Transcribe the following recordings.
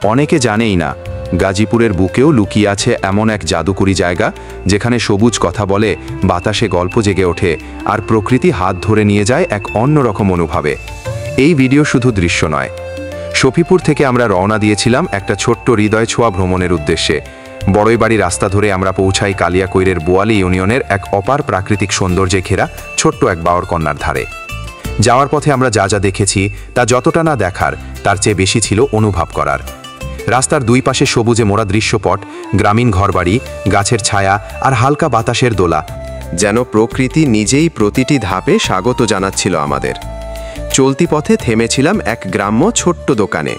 অনেকে জানেই না গাজীপুরের বুকেও লুকিয়ে আছে এমন এক জাদুকরি জায়গা, যেখানে সবুজ কথা বলে, বাতাসে গল্প জেগে ওঠে, আর প্রকৃতি হাত ধরে নিয়ে যায় এক অন্যরকম অনুভবে। এই ভিডিও শুধু দৃশ্য নয়। শফিপুর থেকে আমরা রওনা দিয়েছিলাম একটা ছোট্ট হৃদয় ছোঁয়া ভ্রমণের উদ্দেশ্যে। বড়ইবাড়ি রাস্তা ধরে আমরা পৌঁছাই কালিয়াকৈরের বোয়ালি ইউনিয়নের এক অপার প্রাকৃতিক সৌন্দর্যে ঘেরা ছোট্ট এক বাওরকন্যার ধারে। যাওয়ার পথে আমরা যা যা দেখেছি তা যতটা না দেখার, তার চেয়ে বেশি ছিল অনুভব করার। রাস্তার দুই পাশে সবুজে মোড়া দৃশ্যপট, গ্রামীণ ঘরবাড়ি, গাছের ছায়া আর হালকা বাতাসের দোলা, যেন প্রকৃতি নিজেই প্রতিটি ধাপে স্বাগত জানাচ্ছিল আমাদের। চলতি পথে থেমেছিলাম এক গ্রাম্য ছোট্ট দোকানে।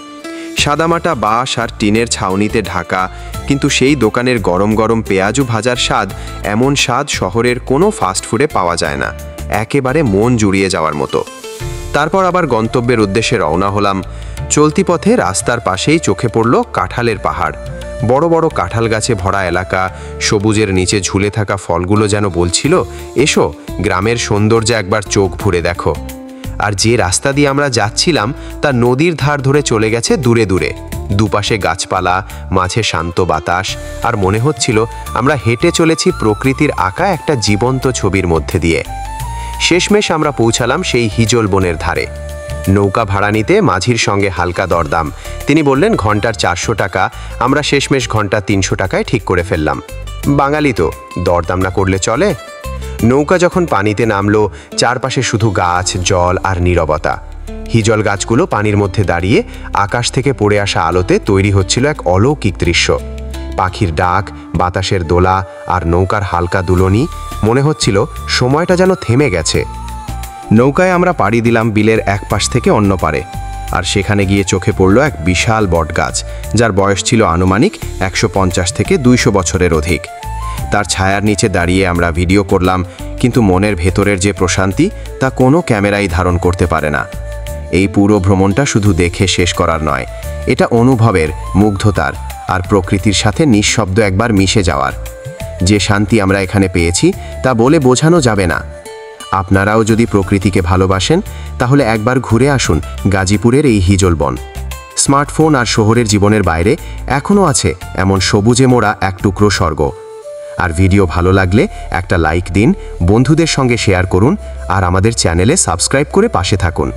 সাদামাটা বাঁশ আর টিনের ছাউনিতে ঢাকা, কিন্তু সেই দোকানের গরম গরম পেঁয়াজু ভাজার স্বাদ, এমন স্বাদ শহরের কোনো ফাস্টফুডে পাওয়া যায় না। একেবারে মন জুড়িয়ে যাওয়ার মতো। তারপর আবার গন্তব্যের উদ্দেশ্যে রওনা হলাম। চলতি পথে রাস্তার পাশেই চোখে পড়ল কাঁঠালের পাহাড়। বড় বড় কাঁঠাল গাছে ভরা এলাকা, সবুজের নিচে ঝুলে থাকা ফলগুলো যেন বলছিল, এসো গ্রামের সৌন্দর্য একবার চোখ ভরে দেখো। আর যে রাস্তা দিয়ে আমরা যাচ্ছিলাম তা নদীর ধার ধরে চলে গেছে দূরে দূরে। দুপাশে গাছপালা, মাঝে শান্ত বাতাস, আর মনে হচ্ছিল আমরা হেঁটে চলেছি প্রকৃতির আঁকা একটা জীবন্ত ছবির মধ্যে দিয়ে। শেষমেশ আমরা পৌঁছালাম সেই হিজল বনের ধারে। নৌকা ভাড়া নিতে মাঝির সঙ্গে হালকা দরদাম। তিনি বললেন ঘন্টার 400 টাকা। আমরা শেষমেশ ঘন্টা 300 টাকায় ঠিক করে ফেললাম। বাঙালি তো, দরদাম না করলে চলে। নৌকা যখন পানিতে নামলো, চারপাশে শুধু গাছ, জল আর নীরবতা। হিজল গাছগুলো পানির মধ্যে দাঁড়িয়ে আকাশ থেকে পড়ে আসা আলোতে তৈরি হচ্ছিল এক অলৌকিক দৃশ্য। পাখির ডাক, বাতাসের দোলা আর নৌকার হালকা দুলনি, মনে হচ্ছিল সময়টা যেন থেমে গেছে। নৌকায় আমরা পাড়ি দিলাম বিলের এক পাশ থেকে অন্য পারে, আর সেখানে গিয়ে চোখে পড়ল এক বিশাল বটগাছ, যার বয়স ছিল আনুমানিক 150 থেকে 200 বছরের অধিক। তার ছায়ার নিচে দাঁড়িয়ে আমরা ভিডিও করলাম, কিন্তু মনের ভেতরের যে প্রশান্তি, তা কোনো ক্যামেরাই ধারণ করতে পারে না। এই পুরো ভ্রমণটা শুধু দেখে শেষ করার নয়, এটা অনুভবের, মুগ্ধতার আর প্রকৃতির সাথে নিঃশব্দ একবার মিশে যাওয়ার। যে শান্তি আমরা এখানে পেয়েছি তা বলে বোঝানো যাবে না। আপনারাও যদি প্রকৃতিকে ভালোবাসেন, তাহলে একবার ঘুরে আসুন গাজীপুরের এই হিজল বন। স্মার্টফোন আর শহরের জীবনের বাইরে এখনও আছে এমন সবুজে মোড়া এক টুকরো স্বর্গ। আর ভিডিও ভালো লাগলে একটা লাইক দিন, বন্ধুদের সঙ্গে শেয়ার করুন, আর আমাদের চ্যানেলে সাবস্ক্রাইব করে পাশে থাকুন।